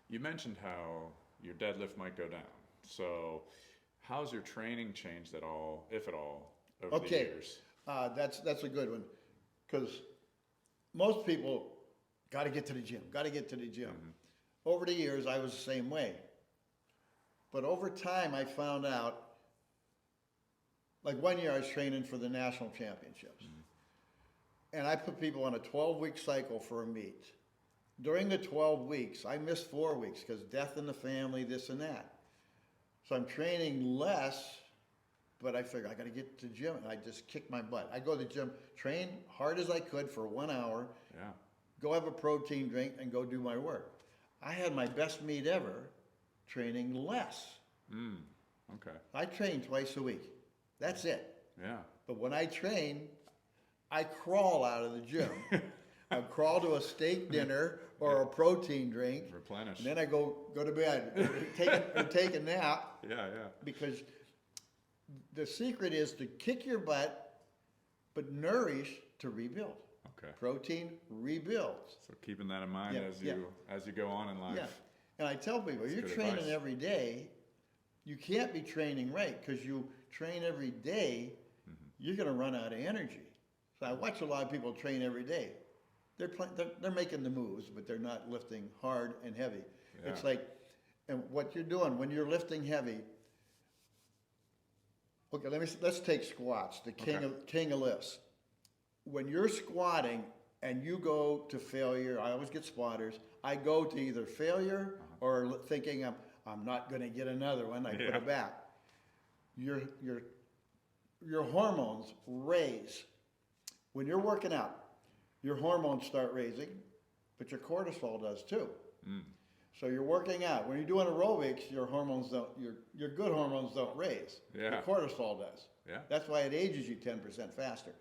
You mentioned how your deadlift might go down. So how's your training changed at all, if at all, over the Okay, years? that's a good one, because most people got to get to the gym, got to get to the gym. Over the years, I was the same way. But over time, I found out, like one year I was training for the national championships. And I put people on a 12-week cycle for a meet. During the 12 weeks, I missed 4 weeks because death in the family, this and that. So I'm training less, but I figured I got to get to the gym, and I just kicked my butt. I go to the gym, train hard as I could for 1 hour, Yeah. go have a protein drink, and go do my work. I had my best meet ever training less. Okay. I train twice a week. That's it. Yeah. But when I train, I crawl out of the gym. I crawl to a steak dinner or a protein drink. Replenish. And then I go to bed or take a nap. Yeah, yeah. Because the secret is to kick your butt, but nourish to rebuild. Okay. Protein rebuilds. So keeping that in mind Yeah, as you go on in life. Yeah. And I tell people, if That's you're good training advice. every day, you can't be training right, because you train every day, you're going to run out of energy. So I watch a lot of people train every day. They're making the moves, but they're not lifting hard and heavy. Yeah. It's like, and what you're doing when you're lifting heavy. Okay, let's take squats, the king of lifts. When you're squatting and you go to failure, I always get spotters. I go to either failure or thinking I'm not going to get another one. I put it back. Your hormones raise when you're working out. Your hormones start raising, but your cortisol does too. So you're working out. When you're doing aerobics, your hormones don't. Your good hormones don't raise. Yeah. Your cortisol does. Yeah. That's why it ages you 10% faster.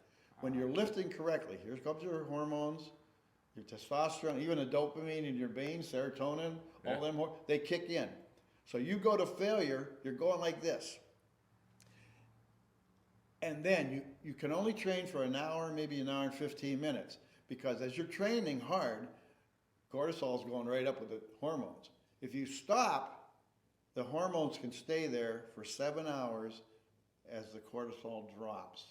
When you're lifting correctly, here comes your hormones, your testosterone, even the dopamine in your veins, serotonin, all them, they kick in. So you go to failure, you're going like this. And then you can only train for an hour, maybe an hour and 15 minutes, because as you're training hard, cortisol is going right up with the hormones. If you stop, the hormones can stay there for 7 hours as the cortisol drops.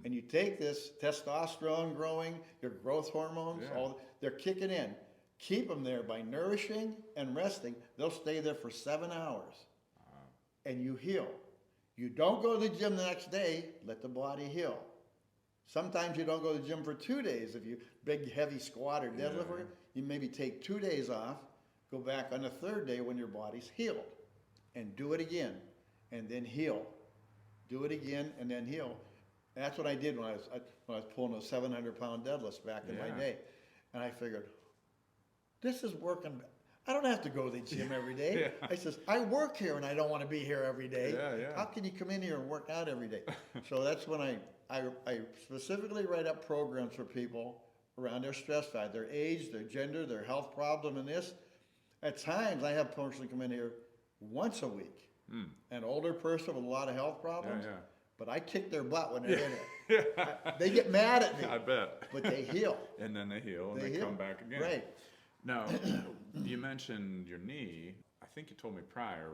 And you take this testosterone growing, your growth hormones, they're kicking in. Keep them there by nourishing and resting. They'll stay there for 7 hours. And you heal. You don't go to the gym the next day, let the body heal. Sometimes you don't go to the gym for 2 days. If you big heavy squat or deadlift, you maybe take 2 days off, go back on the third day when your body's healed, and do it again, and then heal. Do it again and then heal. And that's what I did when I was pulling those 700-pound deadlifts back in my day. And I figured, this is working. I don't have to go to the gym every day. I says, I work here and I don't want to be here every day. How can you come in here and work out every day? So that's when I specifically write up programs for people around their stress factor, their age, their gender, their health problem, and this. At times, I have a person come in here once a week, an older person with a lot of health problems. But I kick their butt when they're in it. They get mad at me. I bet. But they heal. And then they heal and they come back again. Right. Now, you mentioned your knee. I think you told me prior,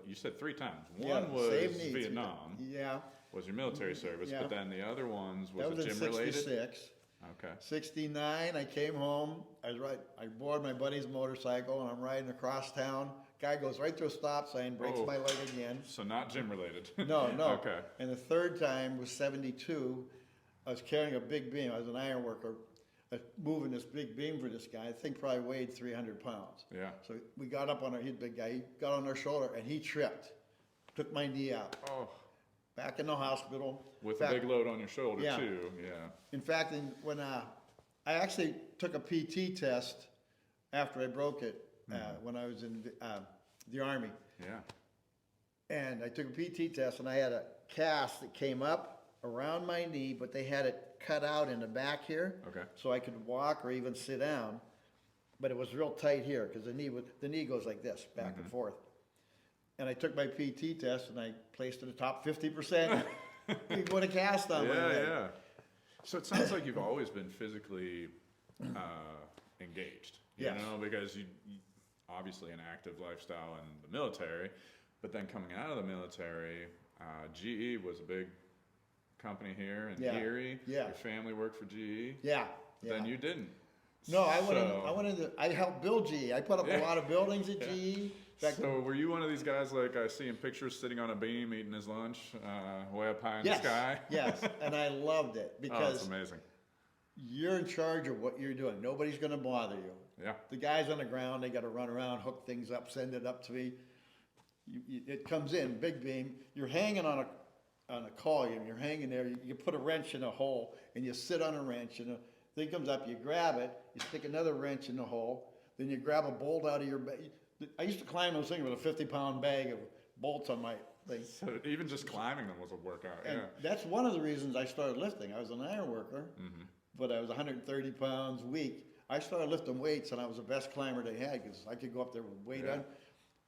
you said 3 times. One was Vietnam. Yeah. Was your military service, but then the other ones, was it in gym related? 66. Okay. 69, I came home. I board my buddy's motorcycle and I'm riding across town. Guy goes right through a stop sign, breaks my leg again. So not gym related. No. Okay. And the third time was 72. I was carrying a big beam. I was an iron worker, moving this big beam for this guy. I think probably weighed 300 pounds. Yeah. So we got up on he's a big guy. He got on our shoulder and he tripped. Took my knee out. Oh. Back in the hospital. With a big load on your shoulder too. Yeah. In fact, when I actually took a PT test after I broke it, when I was in the Army. Yeah. And I took a PT test and I had a cast that came up around my knee, but they had it cut out in the back here. Okay. So I could walk or even sit down. But it was real tight here because the knee goes like this, back and forth. And I took my PT test and I placed in the top 50%. You put a cast on my leg. Yeah. So it sounds like you've always been physically engaged. You know, because obviously an active lifestyle in the military, but then coming out of the military, GE was a big company here in Erie. Yeah. Your family worked for GE. Yeah. Then you didn't. No, I helped build GE. I put up a lot of buildings at GE. So were you one of these guys like I see in pictures sitting on a beam eating his lunch way up high in the sky? Yes, and I loved it because it's amazing. You're in charge of what you're doing. Nobody's going to bother you. Yeah. The guys on the ground, they got to run around, hook things up, send it up to me. It comes in, big beam. You're hanging on a column. You're hanging there. You put a wrench in a hole, and you sit on a wrench, and a thing comes up. You grab it. You stick another wrench in the hole. Then you grab a bolt out of your bag. I used to climb those things with a 50-pound bag of bolts on my thing. So even just climbing them was a workout. And that's one of the reasons I started lifting. I was an iron worker, but I was 130 pounds weak. I started lifting weights, and I was the best climber they had because I could go up there with weight on.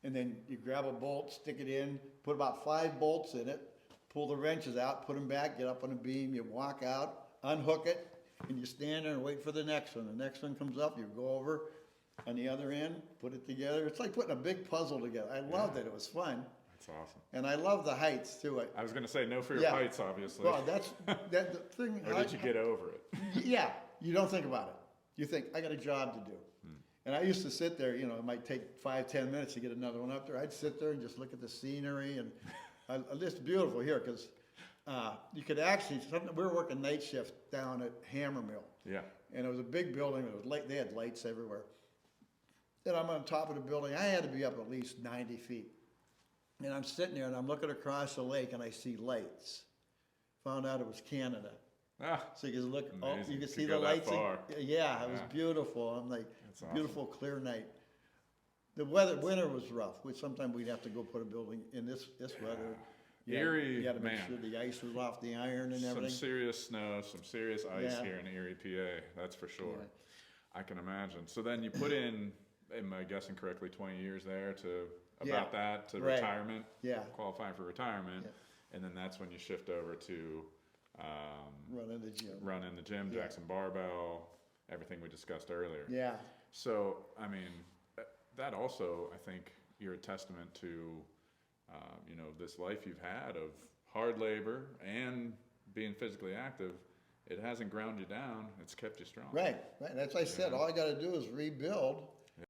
And then you grab a bolt, stick it in, put about 5 bolts in it, pull the wrenches out, put them back, get up on a beam, you walk out, unhook it, and you stand there and wait for the next one. The next one comes up, you go over on the other end, put it together. It's like putting a big puzzle together. I loved it. It was fun. That's awesome. And I love the heights too. I was going to say no fear of heights, obviously. Well, that's the thing. Or did you get over it? Yeah, you don't think about it. You think, I got a job to do. And I used to sit there, you know, it might take 5-10 minutes to get another one up there. I'd sit there and just look at the scenery, and it's beautiful here because you could actually, we were working night shift down at Hammermill. Yeah. And it was a big building. It was light, they had lights everywhere. And I'm on top of the building. I had to be up at least 90 feet. And I'm sitting there and I'm looking across the lake and I see lights. Found out it was Canada. So you can look, you can see the lights. Yeah, it was beautiful. I'm like, beautiful, clear night. The winter was rough. Sometimes we'd have to go put a building in this weather. Erie, you had to make sure the ice was off the iron and everything. Some serious snow, some serious ice here in Erie, PA. That's for sure. Yeah. I can imagine. So then you put in, am I guessing correctly, 20 years there to retirement, qualifying for retirement, and then that's when you shift over to run in the gym, Jackson Barbell, everything we discussed earlier. Yeah. So, I mean, that also, I think, you're a testament to, you know, this life you've had of hard labor and being physically active. It hasn't ground you down. It's kept you strong. Right. That's what I said. All I got to do is rebuild.